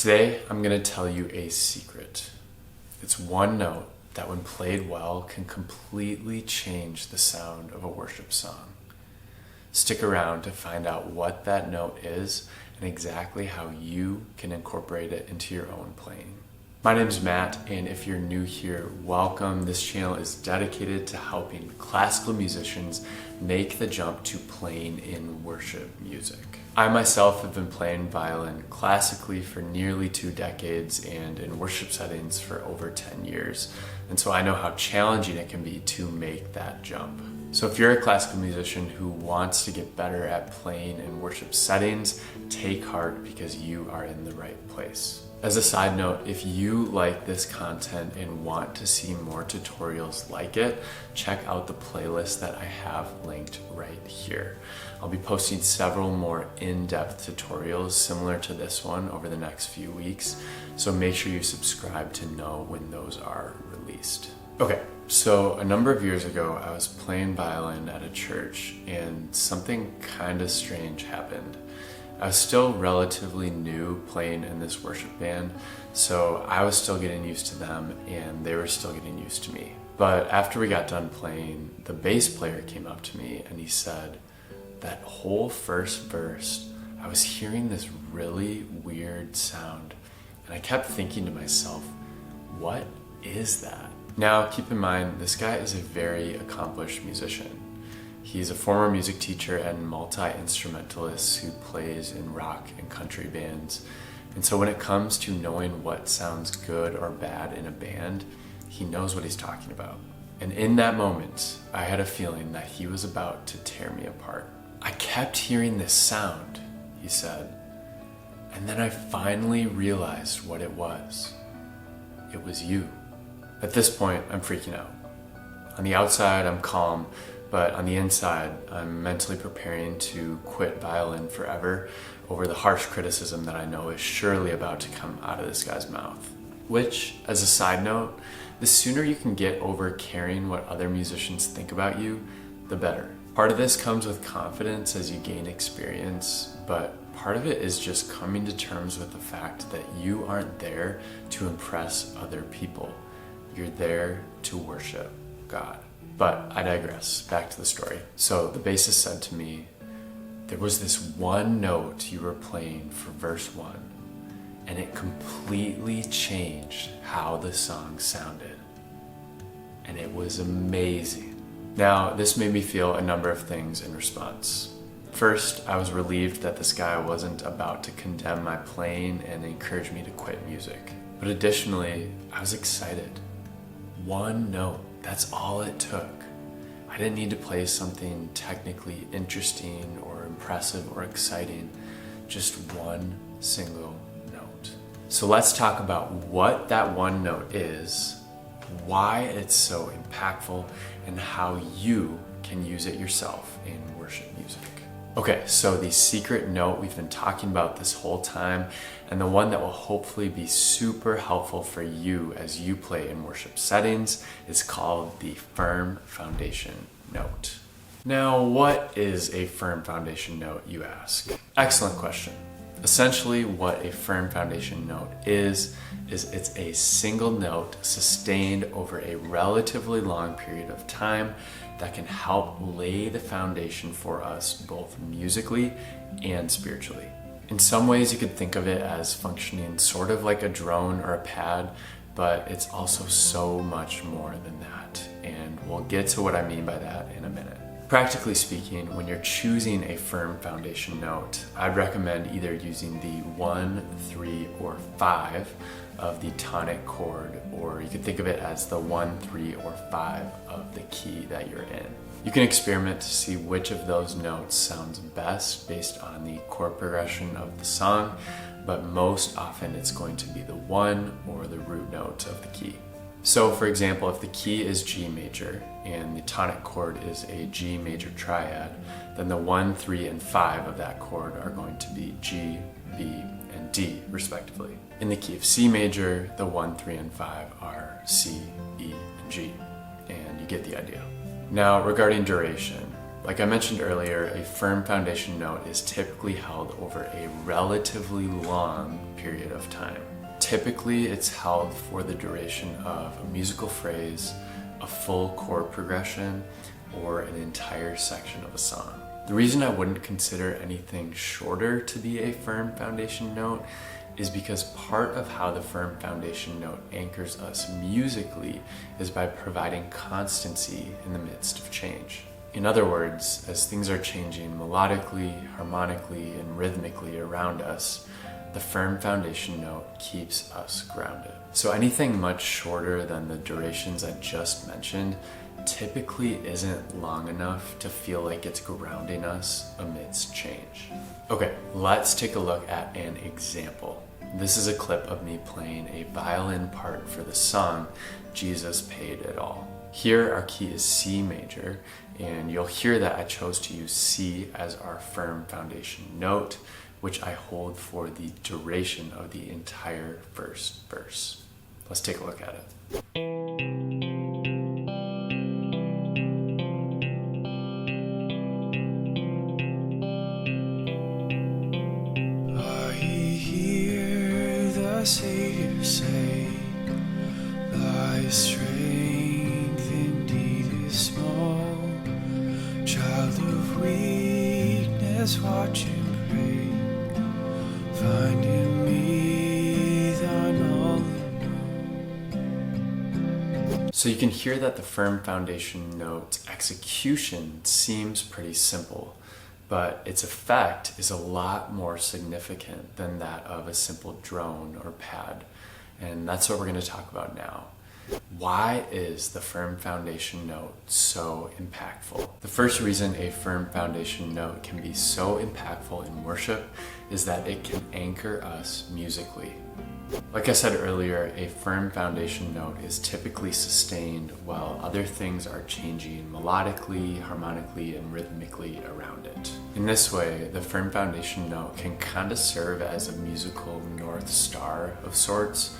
Today, I'm going to tell you a secret. It's one note that when played well can completely change the sound of a worship song. Stick around to find out what that note is and exactly how you can incorporate it into your own playing. My name's Matt, and if you're new here, welcome. This channel is dedicated to helping classical musicians make the jump to playing in worship music. I myself have been playing violin classically for nearly 2 decades and in worship settings for over 10 years. And so I know how challenging it can be to make that jump. So if you're a classical musician who wants to get better at playing in worship settings, take heart because you are in the right place. As a side note, if you like this content and want to see more tutorials like it, check out the playlist that I have linked right here. I'll be posting several more in-depth tutorials similar to this one over the next few weeks, so make sure you subscribe to know when those are released. Okay, so a number of years ago, I was playing violin at a church and something kind of strange happened. I was still relatively new playing in this worship band, so I was still getting used to them and they were still getting used to me. But after we got done playing, the bass player came up to me and he said, that whole first verse, I was hearing this really weird sound, and I kept thinking to myself, what is that? Now, keep in mind, this guy is a very accomplished musician. He's a former music teacher and multi-instrumentalist who plays in rock and country bands. And so when it comes to knowing what sounds good or bad in a band, he knows what he's talking about. And in that moment, I had a feeling that he was about to tear me apart. I kept hearing this sound, he said, and then I finally realized what it was. It was you. At this point, I'm freaking out. On the outside, I'm calm, but on the inside, I'm mentally preparing to quit violin forever over the harsh criticism that I know is surely about to come out of this guy's mouth. Which, as a side note, the sooner you can get over caring what other musicians think about you, the better. Part of this comes with confidence as you gain experience, but part of it is just coming to terms with the fact that you aren't there to impress other people. You're there to worship God. But I digress, back to the story. So the bassist said to me, there was this one note you were playing for verse 1, and it completely changed how the song sounded. And it was amazing. Now, this made me feel a number of things in response. First, I was relieved that this guy wasn't about to condemn my playing and encourage me to quit music. But additionally, I was excited. One note. That's all it took. I didn't need to play something technically interesting or impressive or exciting, just one single note. So let's talk about what that one note is, why it's so impactful, and how you can use it yourself in worship music. Okay, so the secret note we've been talking about this whole time, and the one that will hopefully be super helpful for you as you play in worship settings, is called the firm foundation note. Now, what is a firm foundation note, you ask? Excellent question. Essentially, what a firm foundation note is it's a single note sustained over a relatively long period of time that can help lay the foundation for us both musically and spiritually. In some ways, you could think of it as functioning sort of like a drone or a pad, but it's also so much more than that. And we'll get to what I mean by that in a minute. Practically speaking, when you're choosing a firm foundation note, I'd recommend either using the 1, 3, or 5 of the tonic chord, or you could think of it as the 1, 3, or 5 of the key that you're in. You can experiment to see which of those notes sounds best based on the chord progression of the song, but most often it's going to be the 1 or the root note of the key. So for example, if the key is G major and the tonic chord is a G major triad, then the 1, 3, and 5 of that chord are going to be G, B, and D respectively. In the key of C major, the 1, 3, and 5 are C, E, and G, and you get the idea. Now regarding duration, Like I mentioned earlier, a firm foundation note is typically held over a relatively long period of time. Typically, it's held for the duration of a musical phrase, a full chord progression, or an entire section of a song. The reason I wouldn't consider anything shorter to be a firm foundation note is because part of how the firm foundation note anchors us musically is by providing constancy in the midst of change. In other words, as things are changing melodically, harmonically, and rhythmically around us, the firm foundation note keeps us grounded. So anything much shorter than the durations I just mentioned typically isn't long enough to feel like it's grounding us amidst change. Okay, let's take a look at an example. This is a clip of me playing a violin part for the song, Jesus Paid It All. Here our key is C major, and you'll hear that I chose to use C as our firm foundation note, which I hold for the duration of the entire first verse. Let's take a look at it. Savior say, thy strength indeed is small. Child of weakness, watch and pray. Find in me thine all in all. So you can hear that the firm foundation note's execution seems pretty simple, but its effect is a lot more significant than that of a simple drone or pad. And that's what we're going to talk about now. Why is the firm foundation note so impactful? The first reason a firm foundation note can be so impactful in worship is that it can anchor us musically. Like I said earlier, a firm foundation note is typically sustained while other things are changing melodically, harmonically, and rhythmically around it. In this way, the firm foundation note can kind of serve as a musical North Star of sorts,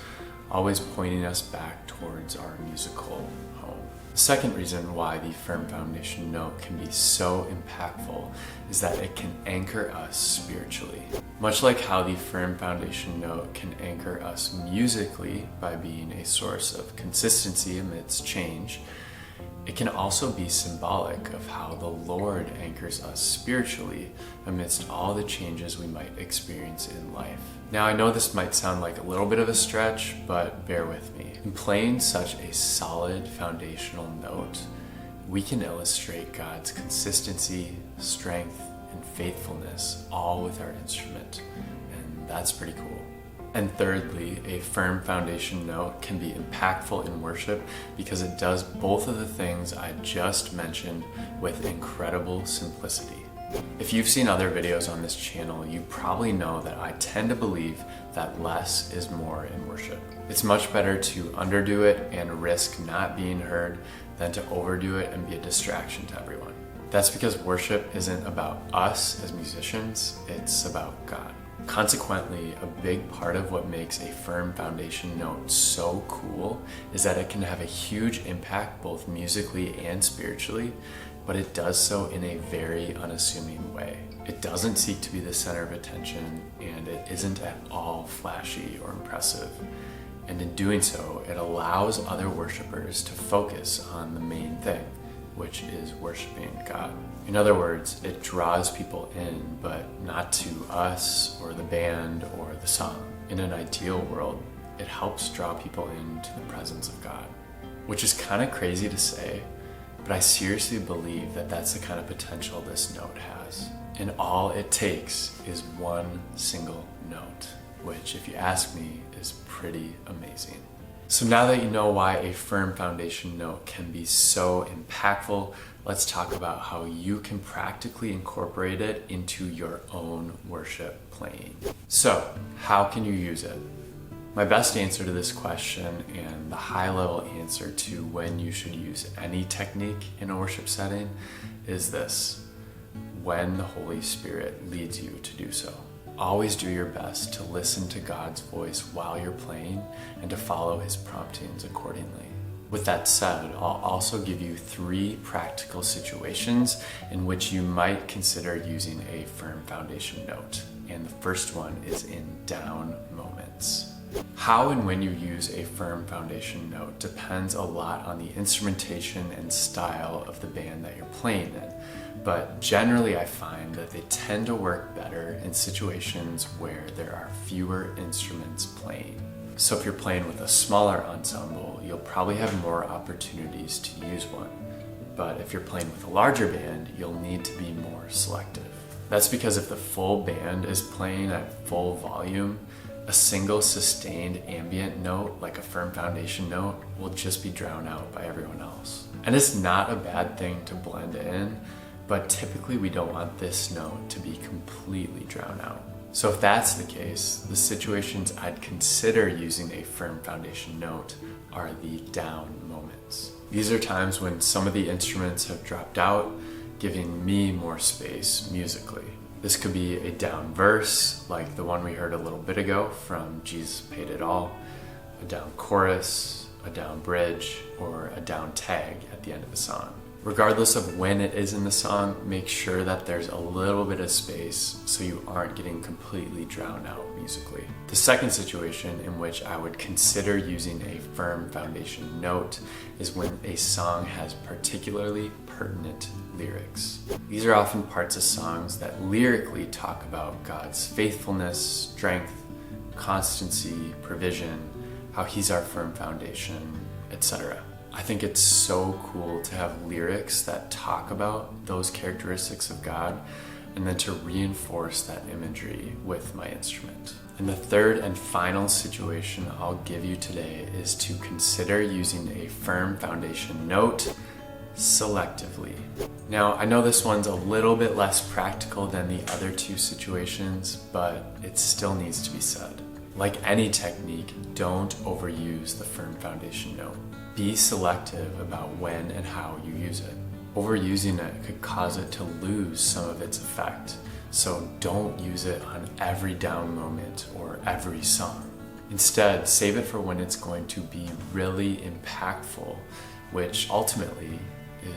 always pointing us back towards our musical home. The second reason why the firm foundation note can be so impactful is that it can anchor us spiritually. Much like how the firm foundation note can anchor us musically by being a source of consistency amidst change, it can also be symbolic of how the Lord anchors us spiritually amidst all the changes we might experience in life. Now, I know this might sound like a little bit of a stretch, but bear with me. In playing such a solid foundational note, we can illustrate God's consistency, strength, and faithfulness all with our instrument, and that's pretty cool. And thirdly, a firm foundation note can be impactful in worship because it does both of the things I just mentioned with incredible simplicity. If you've seen other videos on this channel, you probably know that I tend to believe that less is more in worship. It's much better to underdo it and risk not being heard than to overdo it and be a distraction to everyone. That's because worship isn't about us as musicians, it's about God. Consequently, a big part of what makes a firm foundation note so cool is that it can have a huge impact both musically and spiritually, but it does so in a very unassuming way. It doesn't seek to be the center of attention, and it isn't at all flashy or impressive. And in doing so, it allows other worshipers to focus on the main thing, which is worshiping God. In other words, it draws people in, but not to us or the band or the song. In an ideal world, it helps draw people into the presence of God, which is kind of crazy to say, but I seriously believe that that's the kind of potential this note has. And all it takes is one single note, which, if you ask me, is pretty amazing. So now that you know why a firm foundation note can be so impactful, let's talk about how you can practically incorporate it into your own worship playing. So, how can you use it? My best answer to this question, and the high-level answer to when you should use any technique in a worship setting, is this: when the Holy Spirit leads you to do so. Always do your best to listen to God's voice while you're playing and to follow His promptings accordingly. With that said, I'll also give you 3 practical situations in which you might consider using a firm foundation note. And the first one is in down moments. How and when you use a firm foundation note depends a lot on the instrumentation and style of the band that you're playing in. But generally I find that they tend to work better in situations where there are fewer instruments playing. So if you're playing with a smaller ensemble, you'll probably have more opportunities to use one. But if you're playing with a larger band, you'll need to be more selective. That's because if the full band is playing at full volume, a single sustained ambient note, like a firm foundation note, will just be drowned out by everyone else. And it's not a bad thing to blend in, but typically we don't want this note to be completely drowned out. So if that's the case, the situations I'd consider using a firm foundation note are the down moments. These are times when some of the instruments have dropped out, giving me more space musically. This could be a down verse, like the one we heard a little bit ago from Jesus Paid It All, a down chorus, a down bridge, or a down tag at the end of the song. Regardless of when it is in the song, make sure that there's a little bit of space so you aren't getting completely drowned out musically. The second situation in which I would consider using a firm foundation note is when a song has particularly pertinent lyrics. These are often parts of songs that lyrically talk about God's faithfulness, strength, constancy, provision, how He's our firm foundation, etc. I think it's so cool to have lyrics that talk about those characteristics of God and then to reinforce that imagery with my instrument. And the third and final situation I'll give you today is to consider using a firm foundation note selectively. Now, I know this one's a little bit less practical than the other 2 situations, but it still needs to be said. Like any technique, don't overuse the firm foundation note. Be selective about when and how you use it. Overusing it could cause it to lose some of its effect, so don't use it on every down moment or every song. Instead, save it for when it's going to be really impactful, which ultimately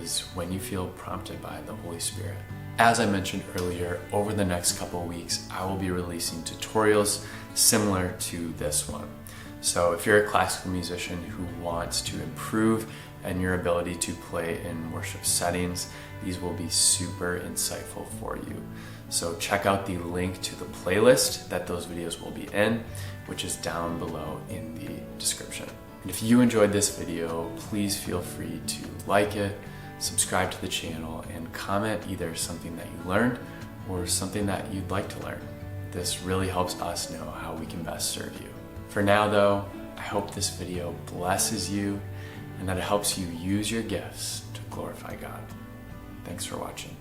is when you feel prompted by the Holy Spirit. As I mentioned earlier, over the next couple of weeks, I will be releasing tutorials similar to this one. So if you're a classical musician who wants to improve in your ability to play in worship settings, these will be super insightful for you. So check out the link to the playlist that those videos will be in, which is down below in the description. And if you enjoyed this video, please feel free to like it, subscribe to the channel, and comment either something that you learned or something that you'd like to learn. This really helps us know how we can best serve you. For now though, I hope this video blesses you and that it helps you use your gifts to glorify God. Thanks for watching.